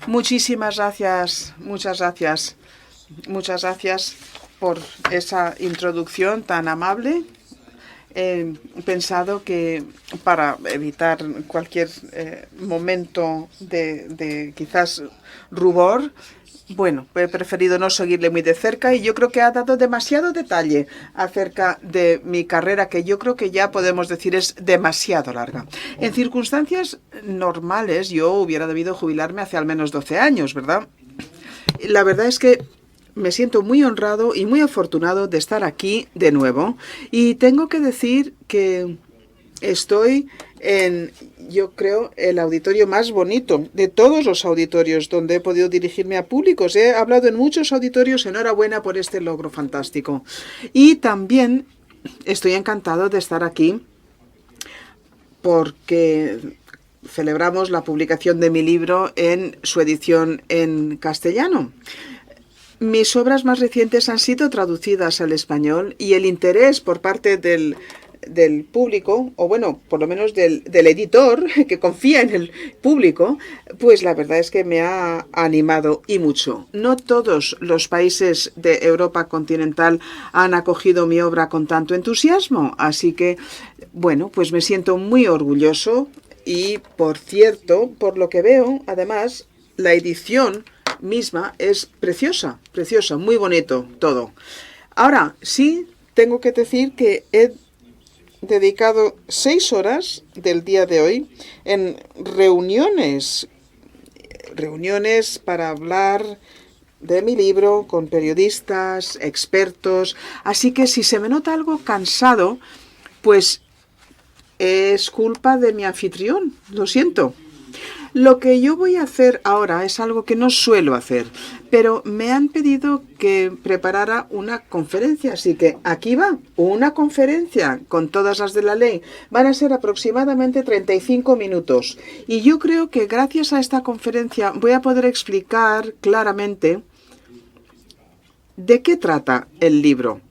Muchísimas gracias, muchas gracias. Muchas gracias por esa introducción tan amable. He pensado que para evitar cualquier momento de quizás rubor, bueno, he preferido no seguirle muy de cerca y yo creo que ha dado demasiado detalle acerca de mi carrera, que yo creo que ya podemos decir es demasiado larga. En circunstancias normales yo hubiera debido jubilarme hace al menos 12 años, ¿verdad? La verdad es que me siento muy honrado y muy afortunado de estar aquí de nuevo. Y tengo que decir que estoy en, yo creo, el auditorio más bonito de todos los auditorios donde he podido dirigirme a públicos. He hablado en muchos auditorios. Enhorabuena por este logro fantástico. Y también estoy encantado de estar aquí porque celebramos la publicación de mi libro en su edición en castellano. Mis obras más recientes han sido traducidas al español y el interés por parte del público, o bueno, por lo menos del editor, que confía en el público, pues la verdad es que me ha animado y mucho. No todos los países de Europa continental han acogido mi obra con tanto entusiasmo, así que, bueno, pues me siento muy orgulloso y, por cierto, por lo que veo, además, la edición misma es preciosa, preciosa, muy bonito todo. Ahora, sí, tengo que decir que he dedicado 6 horas del día de hoy en reuniones para hablar de mi libro con periodistas, expertos, así que si se me nota algo cansado, pues es culpa de mi anfitrión, lo siento. Lo que yo voy a hacer ahora es algo que no suelo hacer, pero me han pedido que preparara una conferencia, así que aquí va, una conferencia con todas las de la ley. Van a ser aproximadamente 35 minutos y yo creo que gracias a esta conferencia voy a poder explicar claramente de qué trata el libro.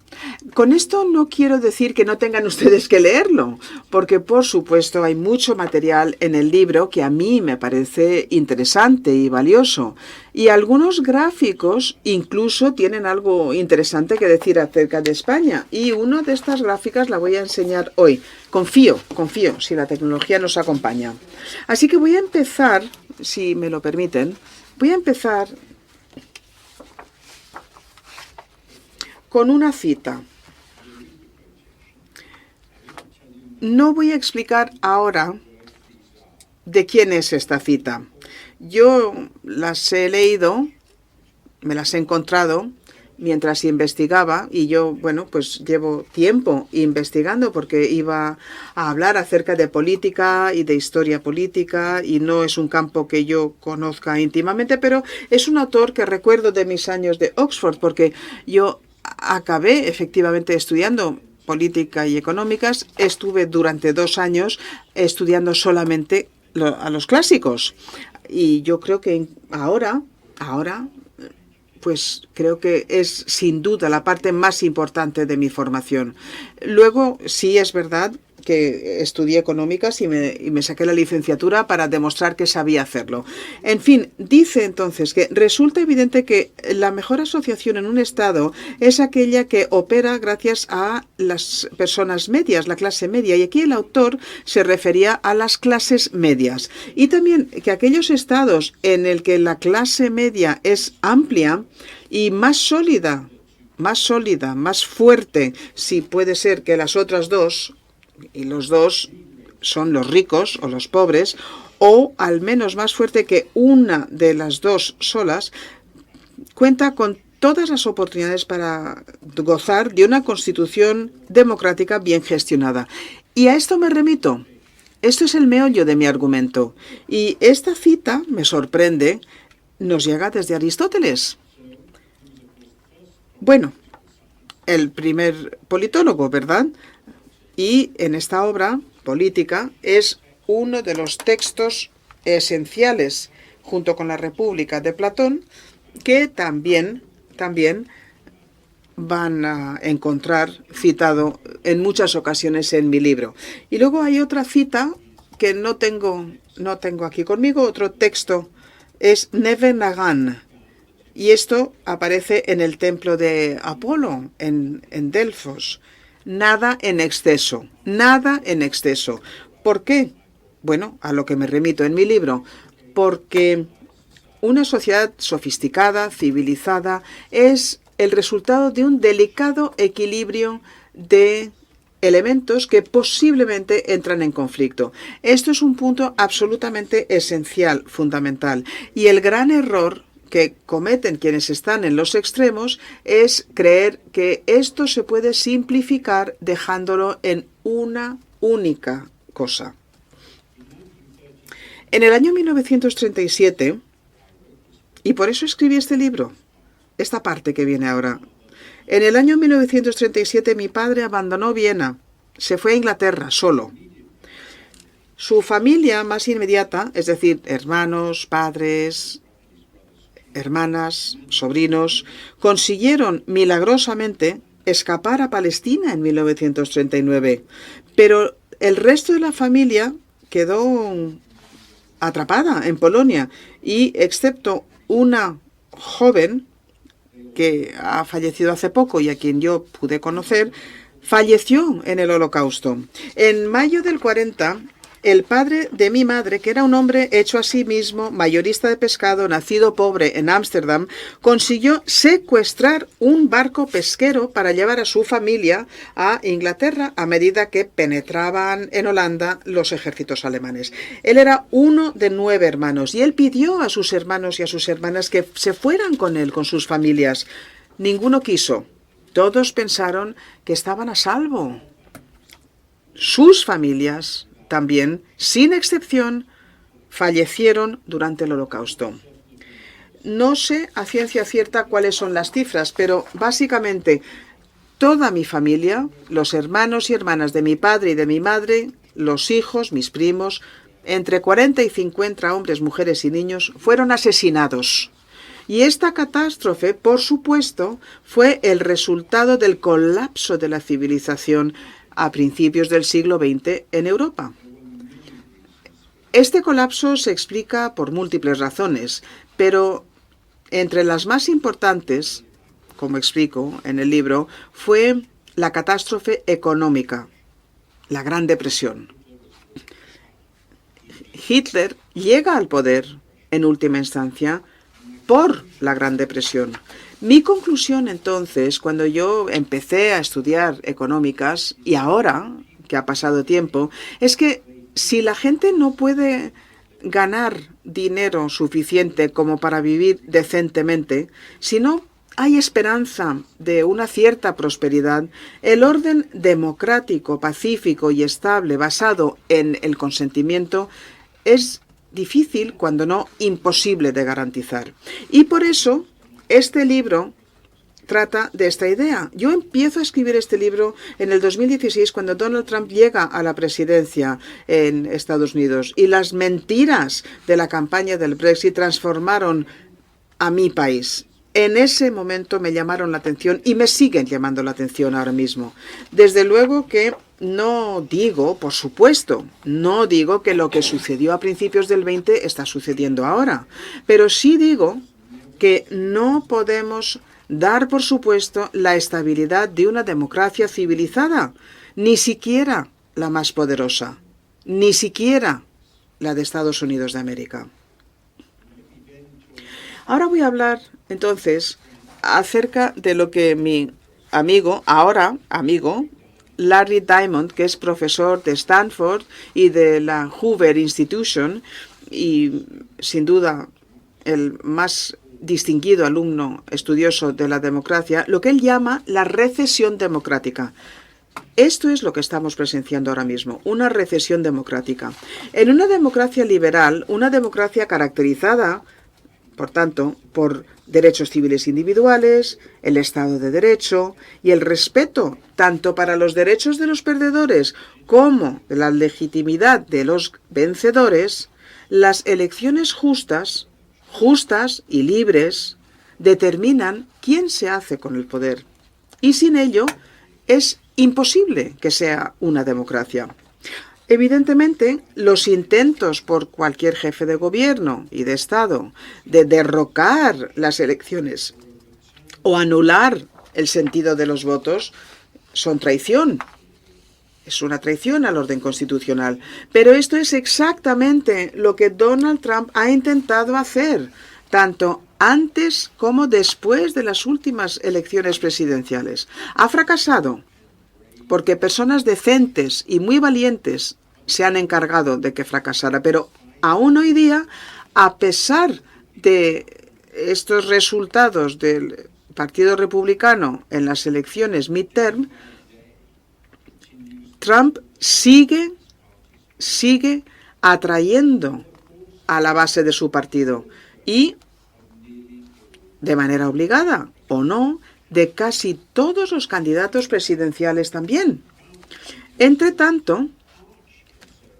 Con esto no quiero decir que no tengan ustedes que leerlo, porque por supuesto hay mucho material en el libro que a mí me parece interesante y valioso. Y algunos gráficos incluso tienen algo interesante que decir acerca de España. Y una de estas gráficas la voy a enseñar hoy. Confío, si la tecnología nos acompaña. Así que voy a empezar, si me lo permiten, con una cita. No voy a explicar ahora de quién es esta cita. Yo las he leído, me las he encontrado mientras investigaba y yo, bueno, pues llevo tiempo investigando porque iba a hablar acerca de política y de historia política y no es un campo que yo conozca íntimamente, pero es un autor que recuerdo de mis años de Oxford porque yo acabé efectivamente estudiando política y económicas. Estuve durante 2 años estudiando solamente a los clásicos. Y yo creo que ahora, pues creo que es sin duda la parte más importante de mi formación. Luego, sí es verdad que estudié económicas y me saqué la licenciatura para demostrar que sabía hacerlo. En fin, dice entonces que resulta evidente que la mejor asociación en un Estado es aquella que opera gracias a las personas medias, la clase media, y aquí el autor se refería a las clases medias. Y también que aquellos estados en el que la clase media es amplia y más sólida, más fuerte, si puede ser que las otras dos, y los dos son los ricos o los pobres, o al menos más fuerte que una de las dos solas, cuenta con todas las oportunidades para gozar de una constitución democrática bien gestionada. Y a esto me remito. Esto es el meollo de mi argumento. Y esta cita, me sorprende, nos llega desde Aristóteles. Bueno, el primer politólogo, ¿verdad? Y en esta obra, Política, es uno de los textos esenciales, junto con la República de Platón, que también van a encontrar citado en muchas ocasiones en mi libro. Y luego hay otra cita que no tengo no tengo aquí conmigo otro texto, es Neve Nagan. Y esto aparece en el templo de Apolo, en Delfos. Nada en exceso, nada en exceso. ¿Por qué? Bueno, a lo que me remito en mi libro, porque una sociedad sofisticada, civilizada, es el resultado de un delicado equilibrio de elementos que posiblemente entran en conflicto. Esto es un punto absolutamente esencial, fundamental. Y el gran error que cometen quienes están en los extremos es creer que esto se puede simplificar dejándolo en una única cosa. En el año 1937, y por eso escribí este libro, esta parte que viene ahora. En el año 1937 mi padre abandonó Viena, se fue a Inglaterra solo. Su familia más inmediata, es decir, hermanos, padres, hermanas, sobrinos, consiguieron milagrosamente escapar a Palestina en 1939, pero el resto de la familia quedó atrapada en Polonia y, excepto una joven que ha fallecido hace poco y a quien yo pude conocer, falleció en el Holocausto. En mayo del 40, el padre de mi madre, que era un hombre hecho a sí mismo, mayorista de pescado, nacido pobre en Ámsterdam, consiguió secuestrar un barco pesquero para llevar a su familia a Inglaterra a medida que penetraban en Holanda los ejércitos alemanes. Él era uno de 9 hermanos y él pidió a sus hermanos y a sus hermanas que se fueran con él, con sus familias. Ninguno quiso. Todos pensaron que estaban a salvo. Sus familias también, sin excepción, fallecieron durante el Holocausto. No sé a ciencia cierta cuáles son las cifras, pero básicamente toda mi familia, los hermanos y hermanas de mi padre y de mi madre, los hijos, mis primos, entre 40 y 50 hombres, mujeres y niños, fueron asesinados. Y esta catástrofe, por supuesto, fue el resultado del colapso de la civilización a principios del siglo XX en Europa. Este colapso se explica por múltiples razones, pero entre las más importantes, como explico en el libro, fue la catástrofe económica, la Gran Depresión. Hitler llega al poder, en última instancia, por la Gran Depresión. Mi conclusión entonces, cuando yo empecé a estudiar económicas, y ahora que ha pasado tiempo, es que si la gente no puede ganar dinero suficiente como para vivir decentemente, si no hay esperanza de una cierta prosperidad, el orden democrático, pacífico y estable basado en el consentimiento es difícil, cuando no imposible de garantizar. Y por eso este libro trata de esta idea. Yo empiezo a escribir este libro en el 2016 cuando Donald Trump llega a la presidencia en Estados Unidos y las mentiras de la campaña del Brexit transformaron a mi país. En ese momento me llamaron la atención y me siguen llamando la atención ahora mismo. Desde luego que no digo, por supuesto, no digo que lo que sucedió a principios del 20 está sucediendo ahora, pero sí digo que no podemos dar por supuesto la estabilidad de una democracia civilizada, ni siquiera la más poderosa, ni siquiera la de Estados Unidos de América. Ahora voy a hablar entonces acerca de lo que mi amigo, ahora amigo, Larry Diamond, que es profesor de Stanford y de la Hoover Institution y sin duda el más distinguido alumno estudioso de la democracia, lo que él llama la recesión democrática. Esto es lo que estamos presenciando ahora mismo, una recesión democrática. En una democracia liberal, una democracia caracterizada, por tanto, por derechos civiles individuales, el Estado de Derecho y el respeto tanto para los derechos de los perdedores como de la legitimidad de los vencedores, las elecciones justas y libres determinan quién se hace con el poder. Y sin ello es imposible que sea una democracia. Evidentemente, los intentos por cualquier jefe de gobierno y de Estado de derrocar las elecciones o anular el sentido de los votos son traición. Es una traición al orden constitucional. Pero esto es exactamente lo que Donald Trump ha intentado hacer, tanto antes como después de las últimas elecciones presidenciales. Ha fracasado porque personas decentes y muy valientes se han encargado de que fracasara. Pero aún hoy día, a pesar de estos resultados del Partido Republicano en las elecciones midterm, Trump sigue atrayendo a la base de su partido y, de manera obligada o no, de casi todos los candidatos presidenciales también. Entre tanto,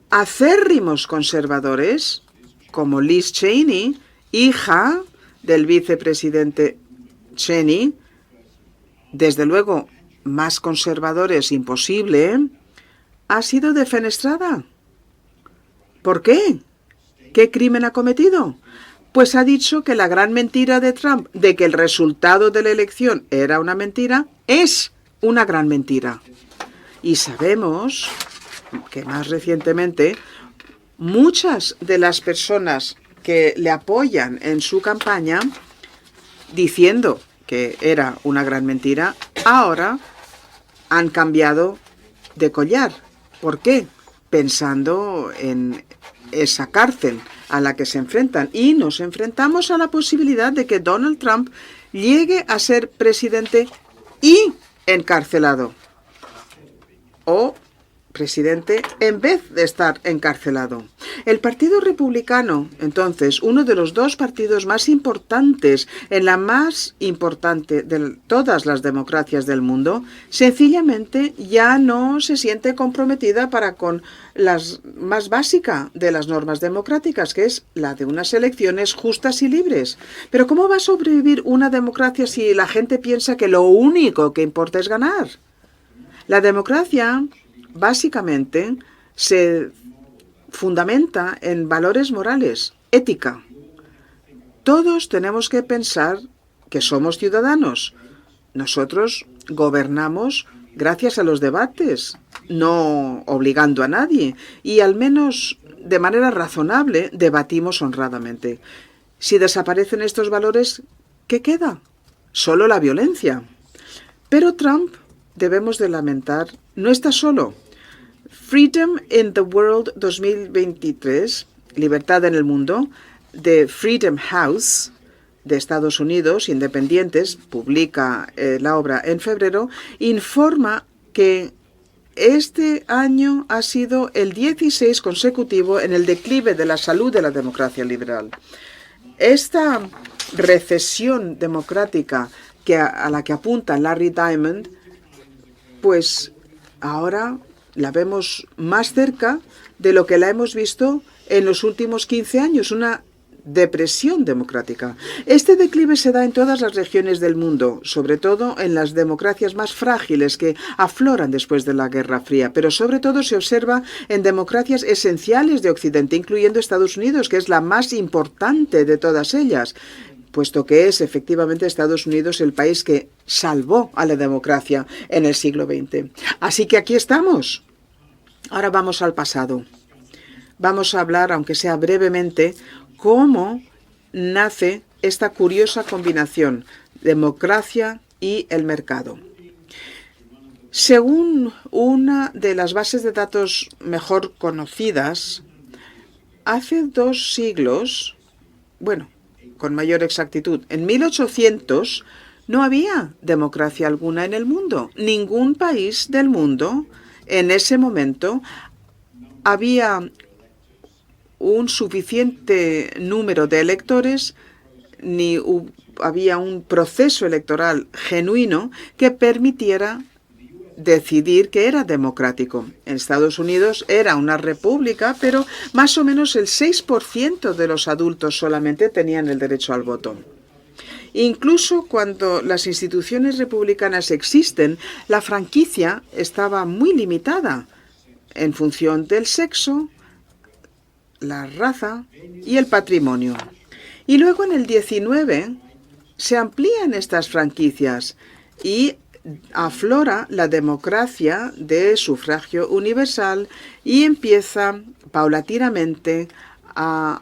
acérrimos conservadores, como Liz Cheney, hija del vicepresidente Cheney, desde luego más conservadores imposible, ha sido defenestrada. ¿Por qué? ¿Qué crimen ha cometido? Pues ha dicho que la gran mentira de Trump, de que el resultado de la elección era una mentira, es una gran mentira. Y sabemos que más recientemente muchas de las personas que le apoyan en su campaña, diciendo que era una gran mentira, ahora han cambiado de collar. ¿Por qué? Pensando en esa cárcel a la que se enfrentan. Y nos enfrentamos a la posibilidad de que Donald Trump llegue a ser presidente y encarcelado. O presidente en vez de estar encarcelado. El Partido Republicano, entonces, uno de los dos partidos más importantes en la más importante de todas las democracias del mundo, sencillamente ya no se siente comprometida para con la más básica de las normas democráticas, que es la de unas elecciones justas y libres. Pero ¿cómo va a sobrevivir una democracia si la gente piensa que lo único que importa es ganar? La democracia básicamente se fundamenta en valores morales, ética. Todos tenemos que pensar que somos ciudadanos. Nosotros gobernamos gracias a los debates, no obligando a nadie, y al menos de manera razonable debatimos honradamente. Si desaparecen estos valores, ¿qué queda? Solo la violencia. Pero Trump, debemos de lamentar, no está solo. Freedom in the World 2023, Libertad en el Mundo, de Freedom House, de Estados Unidos, independientes, publica la obra en febrero, informa que este año ha sido el 16 consecutivo en el declive de la salud de la democracia liberal. Esta recesión democrática a la que apunta Larry Diamond, pues ahora la vemos más cerca de lo que la hemos visto en los últimos 15 años, una depresión democrática. Este declive se da en todas las regiones del mundo, sobre todo en las democracias más frágiles que afloran después de la Guerra Fría, pero sobre todo se observa en democracias esenciales de Occidente, incluyendo Estados Unidos, que es la más importante de todas ellas, puesto que es efectivamente Estados Unidos el país que salvó a la democracia en el siglo XX. Así que aquí estamos. Ahora vamos al pasado. Vamos a hablar, aunque sea brevemente, cómo nace esta curiosa combinación, democracia y el mercado. Según una de las bases de datos mejor conocidas, hace 2 siglos, bueno, con mayor exactitud, en 1800 no había democracia alguna en el mundo. Ningún país del mundo en ese momento había un suficiente número de electores, ni había un proceso electoral genuino que permitiera decidir que era democrático. En Estados Unidos era una república, pero más o menos el 6% de los adultos solamente tenían el derecho al voto. Incluso cuando las instituciones republicanas existen, la franquicia estaba muy limitada. en función del sexo, la raza y el patrimonio. Y luego en el 19 se amplían estas franquicias y aflora la democracia de sufragio universal y empieza paulatinamente a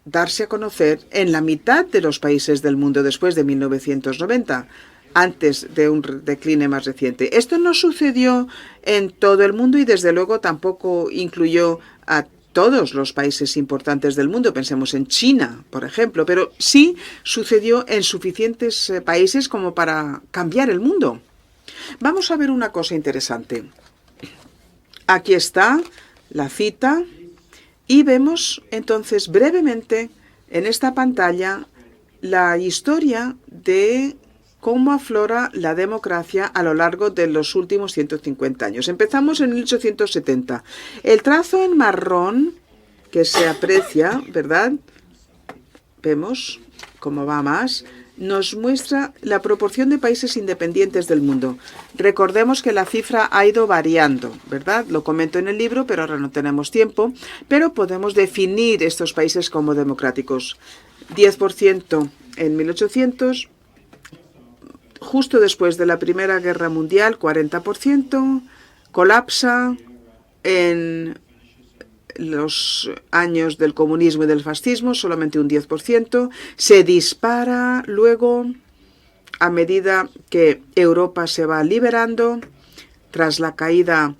darse a conocer en la mitad de los países del mundo después de 1990, antes de un decline más reciente. Esto no sucedió en todo el mundo y desde luego tampoco incluyó a todos los países importantes del mundo. Pensemos en China, por ejemplo, pero sí sucedió en suficientes países como para cambiar el mundo. Vamos a ver una cosa interesante. Aquí está la cita y vemos entonces brevemente en esta pantalla la historia de cómo aflora la democracia a lo largo de los últimos 150 años. Empezamos en 1870. El trazo en marrón que se aprecia, ¿verdad? Vemos cómo va más. Nos muestra la proporción de países independientes del mundo. Recordemos que la cifra ha ido variando, ¿verdad? Lo comento en el libro, pero ahora no tenemos tiempo. Pero podemos definir estos países como democráticos. 10% en 1800, justo después de la Primera Guerra Mundial, 40%, colapsa en los años del comunismo y del fascismo, solamente un 10%, se dispara luego a medida que Europa se va liberando tras la caída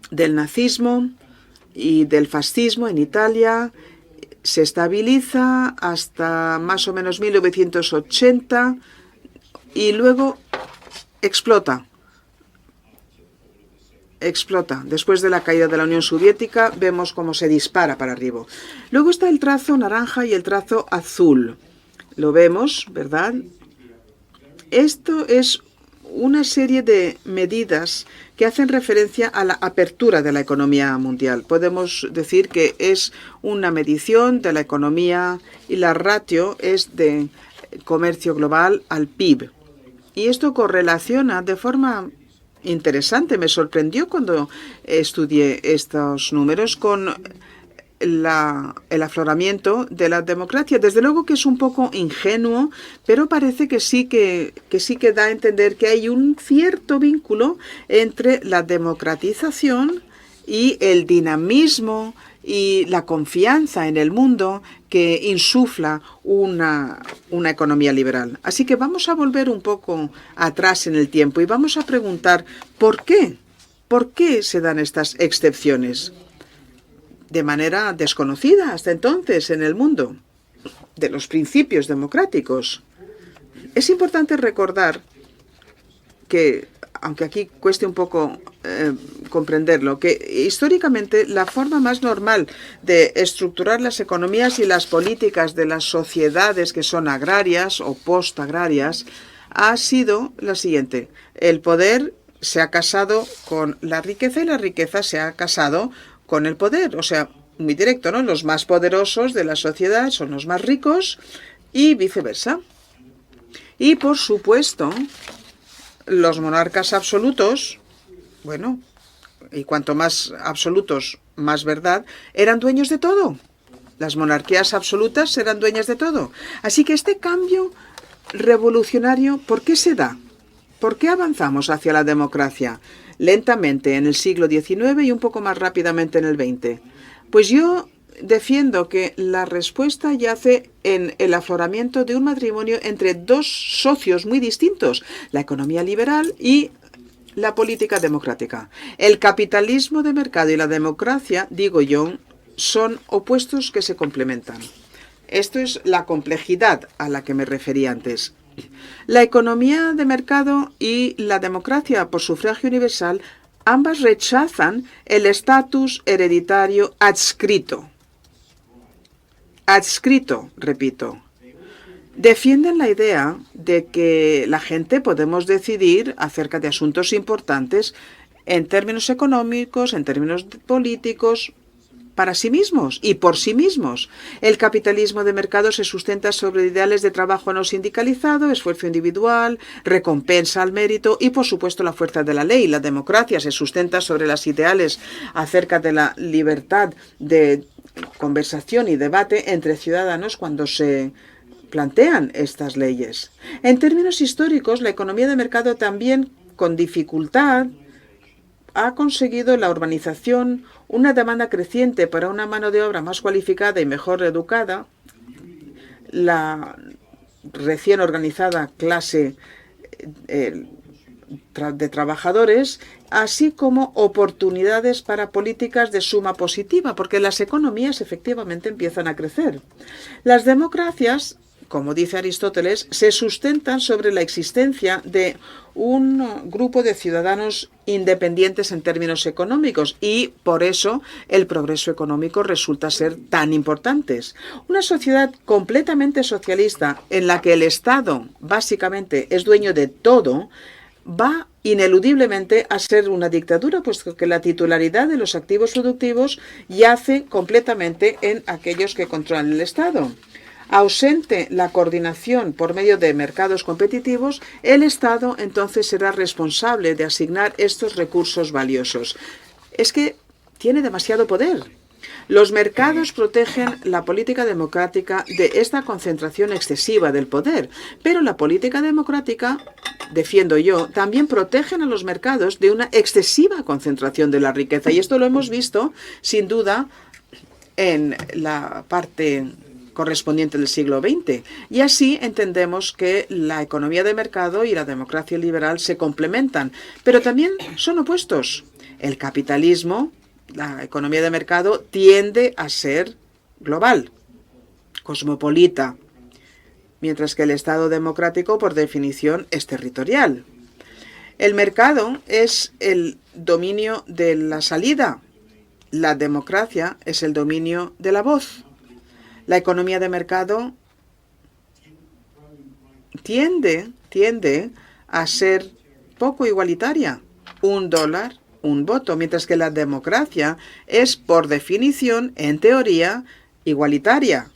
del nazismo y del fascismo en Italia, se estabiliza hasta más o menos 1980 y luego explota. Después de la caída de la Unión Soviética, vemos cómo se dispara para arriba. Luego está el trazo naranja y el trazo azul. Lo vemos, ¿verdad? Esto es una serie de medidas que hacen referencia a la apertura de la economía mundial. Podemos decir que es una medición de la economía y la ratio es de comercio global al PIB. Y esto correlaciona de forma interesante. Me sorprendió cuando estudié estos números con el afloramiento de la democracia. Desde luego que es un poco ingenuo, pero parece que sí que da a entender que hay un cierto vínculo entre la democratización y el dinamismo y la confianza en el mundo que insufla una economía liberal. Así que vamos a volver un poco atrás en el tiempo y vamos a preguntar ¿por qué? ¿Por qué se dan estas excepciones? De manera desconocida hasta entonces en el mundo de los principios democráticos. Es importante recordar que, aunque aquí cueste un poco comprenderlo, que históricamente la forma más normal de estructurar las economías y las políticas de las sociedades que son agrarias o postagrarias ha sido la siguiente. El poder se ha casado con la riqueza y la riqueza se ha casado con el poder. O sea, muy directo, ¿no? Los más poderosos de la sociedad son los más ricos y viceversa. Y, por supuesto, los monarcas absolutos, bueno, y cuanto más absolutos, más verdad, eran dueños de todo. Las monarquías absolutas eran dueñas de todo. Así que este cambio revolucionario, ¿por qué se da? ¿Por qué avanzamos hacia la democracia? Lentamente en el siglo XIX y un poco más rápidamente en el XX. Pues yo defiendo que la respuesta yace en el afloramiento de un matrimonio entre dos socios muy distintos, la economía liberal y la política democrática. El capitalismo de mercado y la democracia, digo yo, son opuestos que se complementan. Esto es la complejidad a la que me referí antes. La economía de mercado y la democracia por sufragio universal ambas rechazan el estatus hereditario adscrito. Adscrito, repito. Defienden la idea de que la gente podemos decidir acerca de asuntos importantes en términos económicos, en términos políticos, para sí mismos y por sí mismos. El capitalismo de mercado se sustenta sobre ideales de trabajo no sindicalizado, esfuerzo individual, recompensa al mérito y, por supuesto, la fuerza de la ley. La democracia se sustenta sobre los ideales acerca de la libertad de conversación y debate entre ciudadanos cuando se plantean estas leyes. En términos históricos, la economía de mercado también, con dificultad, ha conseguido la urbanización, una demanda creciente para una mano de obra más cualificada y mejor educada, la recién organizada clase de trabajadores, así como oportunidades para políticas de suma positiva, porque las economías efectivamente empiezan a crecer. Las democracias, como dice Aristóteles, se sustentan sobre la existencia de un grupo de ciudadanos independientes en términos económicos y por eso el progreso económico resulta ser tan importante. Una sociedad completamente socialista en la que el Estado básicamente es dueño de todo va ineludiblemente a ser una dictadura, puesto que la titularidad de los activos productivos yace completamente en aquellos que controlan el Estado. Ausente la coordinación por medio de mercados competitivos, el Estado entonces será responsable de asignar estos recursos valiosos. Es que tiene demasiado poder. Los mercados protegen la política democrática de esta concentración excesiva del poder, pero la política democrática, defiendo yo, también protegen a los mercados de una excesiva concentración de la riqueza. Y esto lo hemos visto, sin duda, en la parte correspondiente del siglo XX. Y así entendemos que la economía de mercado y la democracia liberal se complementan, pero también son opuestos. El capitalismo, la economía de mercado, tiende a ser global, cosmopolita, mientras que el Estado democrático, por definición, es territorial. El mercado es el dominio de la salida, la democracia es el dominio de la voz. La economía de mercado tiende a ser poco igualitaria. $1, un voto, mientras que la democracia es, por definición, en teoría, igualitaria.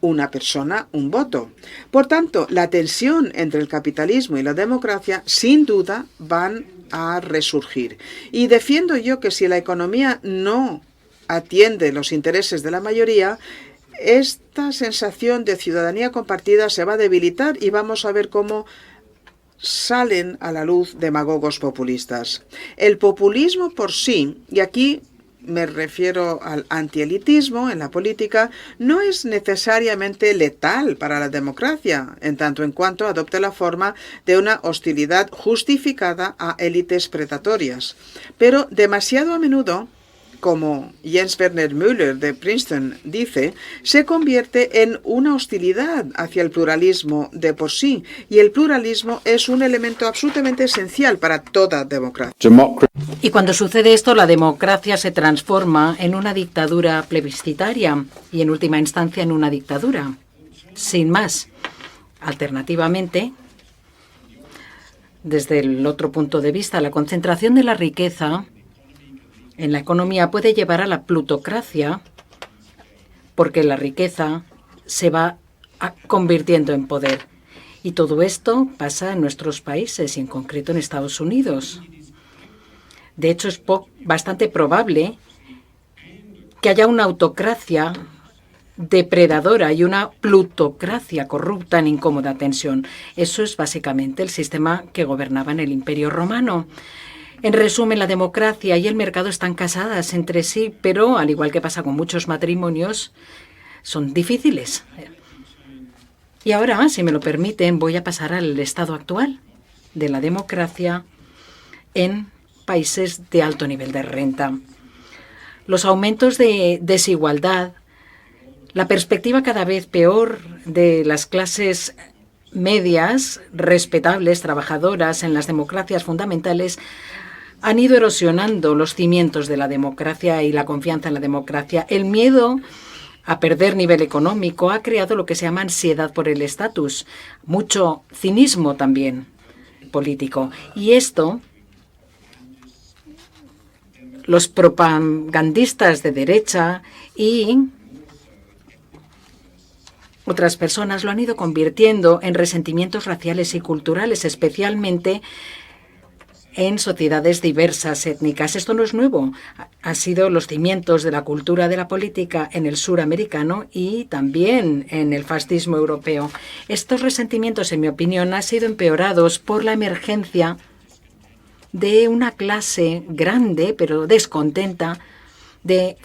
Una persona, un voto. Por tanto, la tensión entre el capitalismo y la democracia, sin duda, van a resurgir. Y defiendo yo que si la economía no atiende los intereses de la mayoría, esta sensación de ciudadanía compartida se va a debilitar y vamos a ver cómo salen a la luz demagogos populistas. El populismo por sí, y aquí me refiero al antielitismo en la política, no es necesariamente letal para la democracia, en tanto en cuanto adopte la forma de una hostilidad justificada a élites predatorias. Pero demasiado a menudo, como Jens Werner Müller de Princeton dice, se convierte en una hostilidad hacia el pluralismo de por sí, y el pluralismo es un elemento absolutamente esencial para toda democracia. Y cuando sucede esto, la democracia se transforma en una dictadura plebiscitaria y, en última instancia, en una dictadura. Sin más. Alternativamente, desde el otro punto de vista, la concentración de la riqueza en la economía puede llevar a la plutocracia, porque la riqueza se va convirtiendo en poder. Y todo esto pasa en nuestros países y en concreto en Estados Unidos. De hecho, es bastante probable que haya una autocracia depredadora y una plutocracia corrupta en incómoda tensión. Eso es básicamente el sistema que gobernaba en el Imperio Romano. En resumen, la democracia y el mercado están casadas entre sí, pero, al igual que pasa con muchos matrimonios, son difíciles. Y ahora, si me lo permiten, voy a pasar al estado actual de la democracia en países de alto nivel de renta. Los aumentos de desigualdad, la perspectiva cada vez peor de las clases medias, respetables, trabajadoras en las democracias fundamentales, han ido erosionando los cimientos de la democracia y la confianza en la democracia. El miedo a perder nivel económico ha creado lo que se llama ansiedad por el estatus, mucho cinismo también político. Y esto los propagandistas de derecha y otras personas lo han ido convirtiendo en resentimientos raciales y culturales, especialmente en sociedades diversas, étnicas. Esto no es nuevo. Ha sido los cimientos de la cultura de la política en el sur americano y también en el fascismo europeo. Estos resentimientos, en mi opinión, han sido empeorados por la emergencia de una clase grande, pero descontenta, de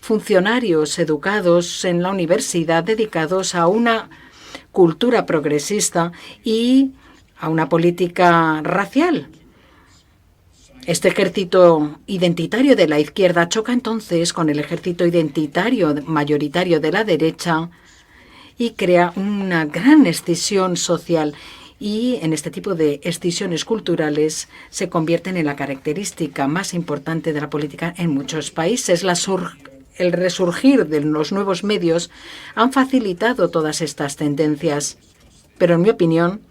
funcionarios educados en la universidad dedicados a una cultura progresista y a una política racial. Este ejército identitario de la izquierda choca entonces con el ejército identitario mayoritario de la derecha y crea una gran escisión social. Y en este tipo de escisiones culturales se convierten en la característica más importante de la política en muchos países. El resurgir de los nuevos medios han facilitado todas estas tendencias, pero en mi opinión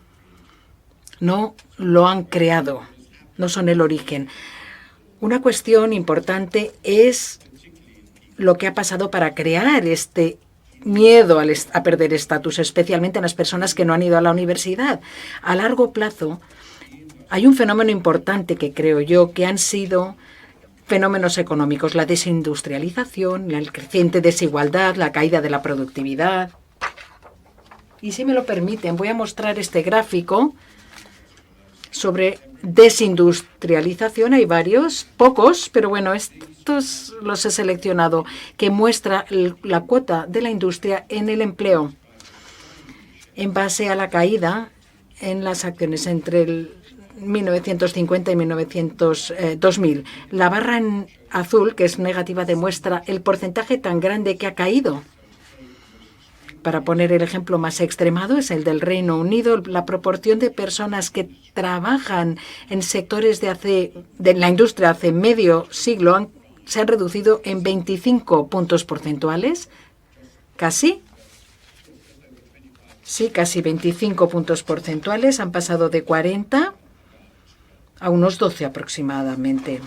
no lo han creado, no son el origen. Una cuestión importante es lo que ha pasado para crear este miedo a perder estatus, especialmente en las personas que no han ido a la universidad. A largo plazo hay un fenómeno importante que creo yo que han sido fenómenos económicos, la desindustrialización, la creciente desigualdad, la caída de la productividad. Y si me lo permiten, voy a mostrar este gráfico sobre desindustrialización. Hay varios, pocos, pero bueno, estos los he seleccionado, que muestra la cuota de la industria en el empleo en base a la caída en las acciones entre el 1950 y 2000. La barra en azul, que es negativa, demuestra el porcentaje tan grande que ha caído. Para poner el ejemplo más extremado, es el del Reino Unido. La proporción de personas que trabajan en sectores de la industria hace medio siglo se han reducido en 25 puntos porcentuales. Casi. Sí, casi 25 puntos porcentuales. Han pasado de 40 a unos 12 aproximadamente.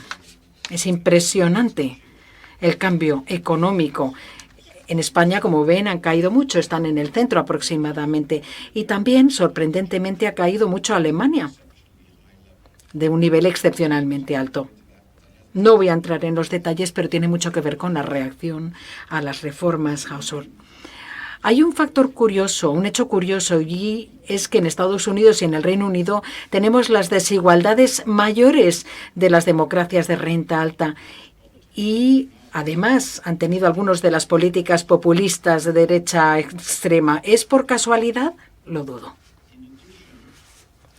Es impresionante el cambio económico. En España, como ven, han caído mucho, están en el centro aproximadamente. Y también, sorprendentemente, ha caído mucho Alemania, de un nivel excepcionalmente alto. No voy a entrar en los detalles, pero tiene mucho que ver con la reacción a las reformas Hausdorff. Hay un factor curioso, un hecho curioso, y es que en Estados Unidos y en el Reino Unido tenemos las desigualdades mayores de las democracias de renta alta. Y además, han tenido algunas de las políticas populistas de derecha extrema. ¿Es por casualidad? Lo dudo.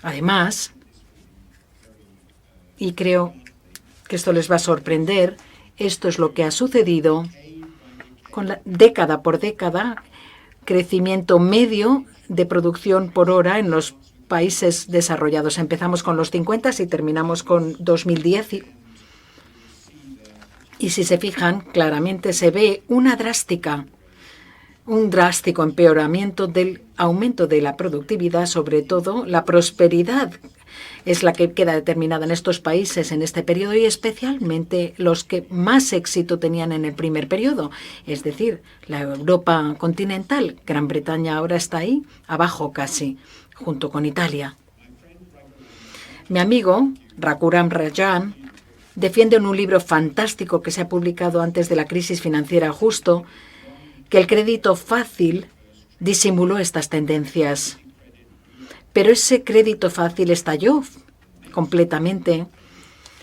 Además, y creo que esto les va a sorprender, esto es lo que ha sucedido con década por década, crecimiento medio de producción por hora en los países desarrollados. Empezamos con los 50 y terminamos con 2010. Y si se fijan, claramente se ve un drástico empeoramiento del aumento de la productividad, sobre todo la prosperidad es la que queda determinada en estos países en este periodo y especialmente los que más éxito tenían en el primer periodo, es decir, la Europa continental. Gran Bretaña ahora está ahí, abajo casi, junto con Italia. Mi amigo Raghuram Rajan defiende en un libro fantástico que se ha publicado antes de la crisis financiera justo que el crédito fácil disimuló estas tendencias. Pero ese crédito fácil estalló completamente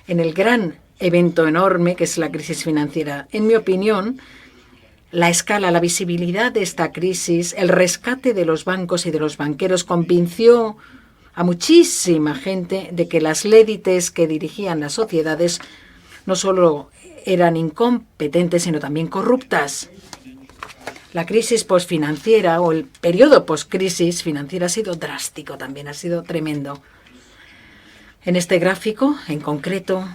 en el gran evento enorme que es la crisis financiera. En mi opinión, la escala, la visibilidad de esta crisis, el rescate de los bancos y de los banqueros convenció a muchísima gente de que las élites que dirigían las sociedades no solo eran incompetentes, sino también corruptas. La crisis posfinanciera o el periodo poscrisis financiera ha sido drástico también, ha sido tremendo. En este gráfico, en concreto,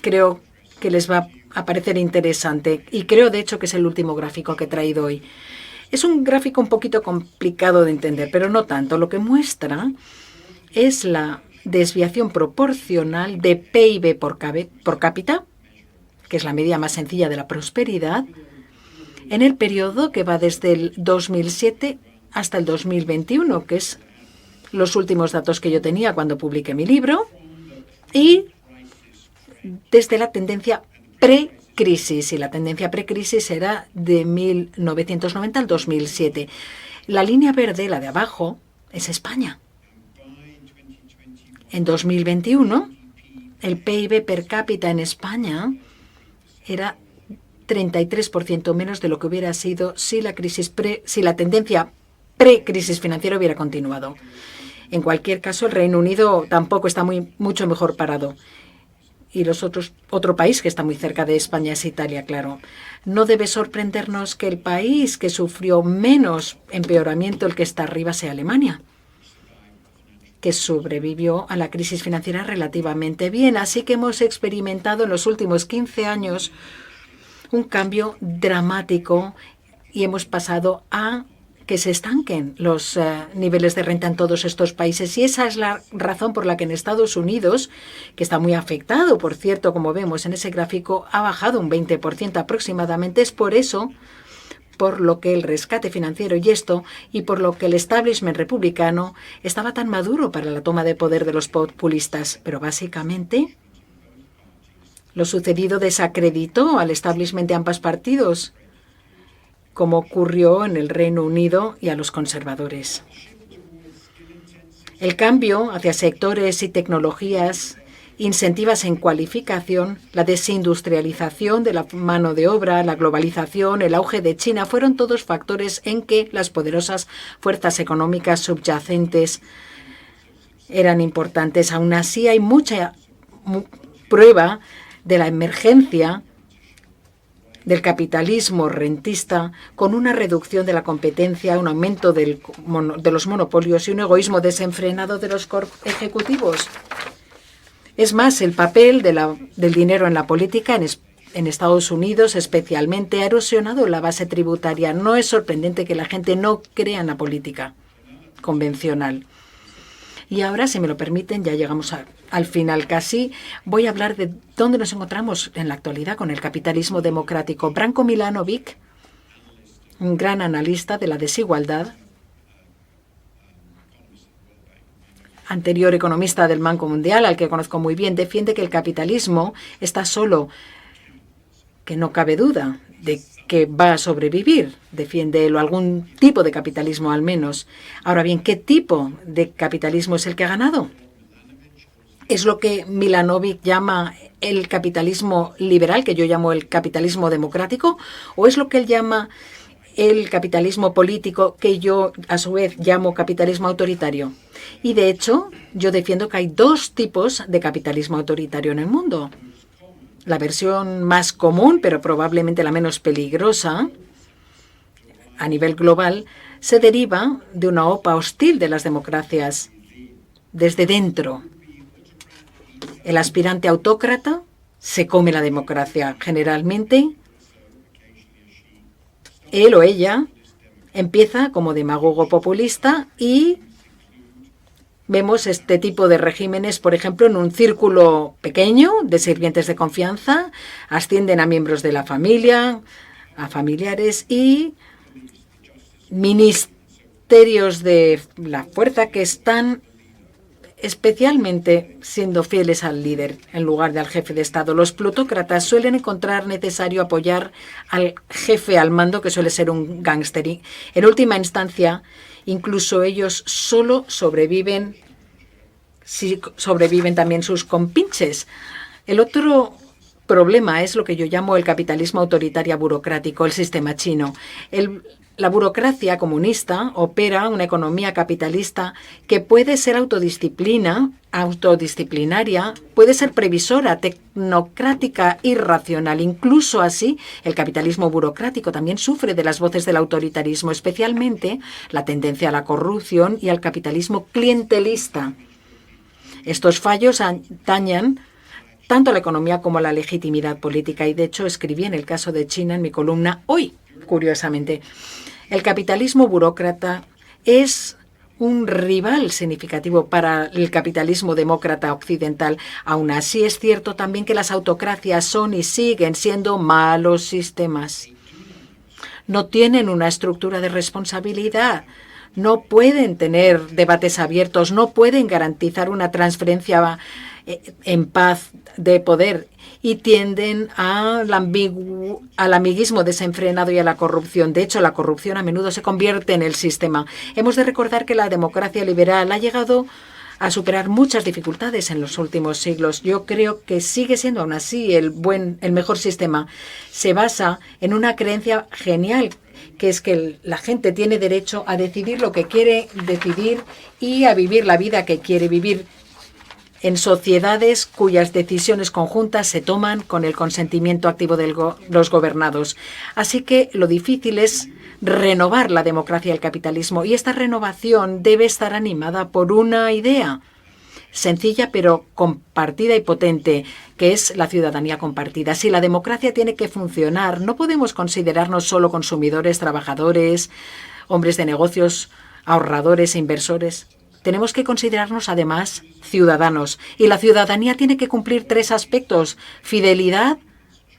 creo que les va a parecer interesante y creo, de hecho, que es el último gráfico que he traído hoy. Es un gráfico un poquito complicado de entender, pero no tanto. Lo que muestra es la desviación proporcional de PIB por cápita, que es la medida más sencilla de la prosperidad, en el periodo que va desde el 2007 hasta el 2021, que es los últimos datos que yo tenía cuando publiqué mi libro, y desde la tendencia pre-crisis, y la tendencia pre-crisis era de 1990 al 2007. La línea verde, la de abajo, es España. En 2021, el PIB per cápita en España era 33% menos de lo que hubiera sido si la tendencia pre-crisis financiera hubiera continuado. En cualquier caso, el Reino Unido tampoco está mucho mejor parado. Y otro país que está muy cerca de España es Italia, claro. No debe sorprendernos que el país que sufrió menos empeoramiento, el que está arriba, sea Alemania, que sobrevivió a la crisis financiera relativamente bien. Así que hemos experimentado en los últimos 15 años un cambio dramático y hemos pasado a que se estanquen los niveles de renta en todos estos países. Y esa es la razón por la que en Estados Unidos, que está muy afectado, por cierto, como vemos en ese gráfico, ha bajado un 20% aproximadamente. Es por eso por lo que el rescate financiero y por lo que el establishment republicano estaba tan maduro para la toma de poder de los populistas. Pero básicamente lo sucedido desacreditó al establishment de ambos partidos, como ocurrió en el Reino Unido, y a los conservadores. El cambio hacia sectores y tecnologías incentivas en cualificación, la desindustrialización de la mano de obra, la globalización, el auge de China, fueron todos factores en que las poderosas fuerzas económicas subyacentes eran importantes. Aún así, hay mucha prueba de la emergencia del capitalismo rentista, con una reducción de la competencia, un aumento de los monopolios y un egoísmo desenfrenado de los ejecutivos. Es más, el papel del dinero en la política en Estados Unidos especialmente ha erosionado la base tributaria. No es sorprendente que la gente no crea en la política convencional. Y ahora, si me lo permiten, ya llegamos al final casi, voy a hablar de dónde nos encontramos en la actualidad con el capitalismo democrático. Branko Milanovic, un gran analista de la desigualdad, anterior economista del Banco Mundial, al que conozco muy bien, defiende que el capitalismo está solo, que no cabe duda de que va a sobrevivir. Defiende algún tipo de capitalismo al menos. Ahora bien, ¿qué tipo de capitalismo es el que ha ganado? ¿Es lo que Milanovic llama el capitalismo liberal, que yo llamo el capitalismo democrático? ¿O es lo que él llama el capitalismo político, que yo a su vez llamo capitalismo autoritario? Y de hecho, yo defiendo que hay dos tipos de capitalismo autoritario en el mundo. La versión más común, pero probablemente la menos peligrosa a nivel global, se deriva de una OPA hostil de las democracias desde dentro. El aspirante autócrata se come la democracia. Generalmente, él o ella empieza como demagogo populista y vemos este tipo de regímenes, por ejemplo, en un círculo pequeño de sirvientes de confianza, ascienden a miembros de la familia, a familiares y ministerios de la fuerza que están especialmente siendo fieles al líder en lugar del jefe de Estado. Los plutócratas suelen encontrar necesario apoyar al jefe al mando, que suele ser un gángster. En última instancia, incluso ellos solo sobreviven si sobreviven también sus compinches. El otro problema es lo que yo llamo el capitalismo autoritario burocrático, el sistema chino. La burocracia comunista opera una economía capitalista que puede ser autodisciplinaria, puede ser previsora, tecnocrática y racional. Incluso así, el capitalismo burocrático también sufre de las voces del autoritarismo, especialmente la tendencia a la corrupción y al capitalismo clientelista. Estos fallos dañan tanto a la economía como a la legitimidad política. Y de hecho, escribí en el caso de China en mi columna hoy, curiosamente. El capitalismo burócrata es un rival significativo para el capitalismo demócrata occidental. Aún así, es cierto también que las autocracias son y siguen siendo malos sistemas. No tienen una estructura de responsabilidad, no pueden tener debates abiertos, no pueden garantizar una transferencia en paz de poder y tienden al amiguismo desenfrenado y a la corrupción. De hecho, la corrupción a menudo se convierte en el sistema. Hemos de recordar que la democracia liberal ha llegado a superar muchas dificultades en los últimos siglos. Yo creo que sigue siendo aún así el mejor sistema. Se basa en una creencia genial, que es que la gente tiene derecho a decidir lo que quiere decidir y a vivir la vida que quiere vivir en sociedades cuyas decisiones conjuntas se toman con el consentimiento activo de los gobernados. Así que lo difícil es renovar la democracia y el capitalismo, y esta renovación debe estar animada por una idea sencilla pero compartida y potente, que es la ciudadanía compartida. Si la democracia tiene que funcionar, no podemos considerarnos solo consumidores, trabajadores, hombres de negocios, ahorradores e inversores. Tenemos que considerarnos además ciudadanos, y la ciudadanía tiene que cumplir 3 aspectos: fidelidad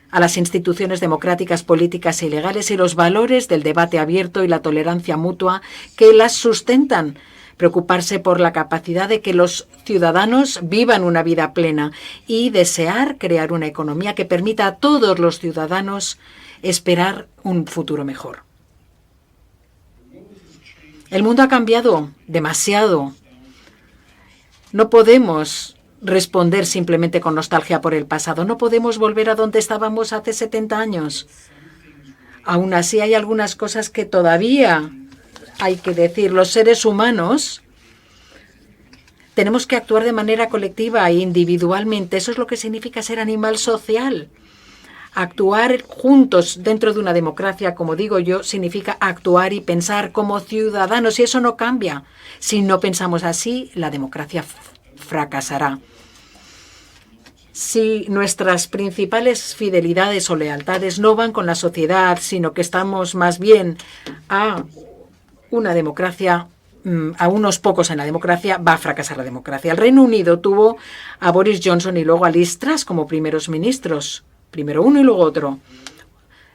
a las instituciones democráticas, políticas y legales y los valores del debate abierto y la tolerancia mutua que las sustentan. Preocuparse por la capacidad de que los ciudadanos vivan una vida plena y desear crear una economía que permita a todos los ciudadanos esperar un futuro mejor. El mundo ha cambiado demasiado. No podemos responder simplemente con nostalgia por el pasado. No podemos volver a donde estábamos hace 70 años. Aún así, hay algunas cosas que todavía hay que decir. Los seres humanos tenemos que actuar de manera colectiva e individualmente. Eso es lo que significa ser animal social. Actuar juntos dentro de una democracia, como digo yo, significa actuar y pensar como ciudadanos, y eso no cambia. Si no pensamos así, la democracia fracasará. Si nuestras principales fidelidades o lealtades no van con la sociedad, sino que estamos más bien a una democracia, a unos pocos en la democracia, va a fracasar la democracia. El Reino Unido tuvo a Boris Johnson y luego a Liz Truss como primeros ministros. Primero uno y luego otro.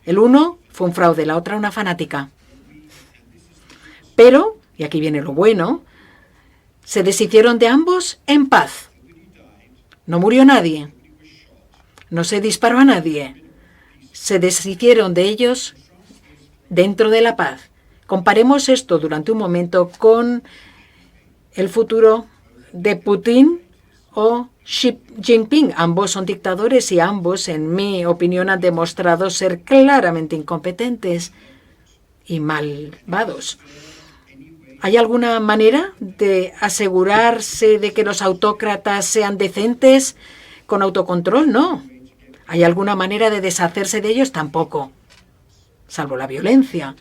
El uno fue un fraude, la otra una fanática. Pero, y aquí viene lo bueno, se deshicieron de ambos en paz. No murió nadie. No se disparó a nadie. Se deshicieron de ellos dentro de la paz. Comparemos esto durante un momento con el futuro de Putin o Xi Jinping. Ambos son dictadores y ambos, en mi opinión, han demostrado ser claramente incompetentes y malvados. ¿Hay alguna manera de asegurarse de que los autócratas sean decentes con autocontrol? No. ¿Hay alguna manera de deshacerse de ellos? Tampoco. Salvo la violencia.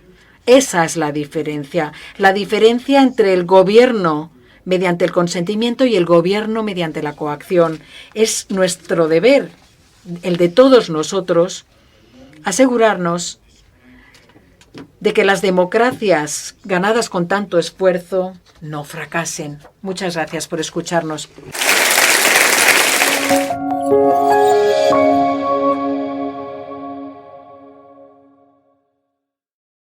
Esa es la diferencia. La diferencia entre el gobierno mediante el consentimiento y el gobierno mediante la coacción. Es nuestro deber, el de todos nosotros, asegurarnos de que las democracias ganadas con tanto esfuerzo no fracasen. Muchas gracias por escucharnos.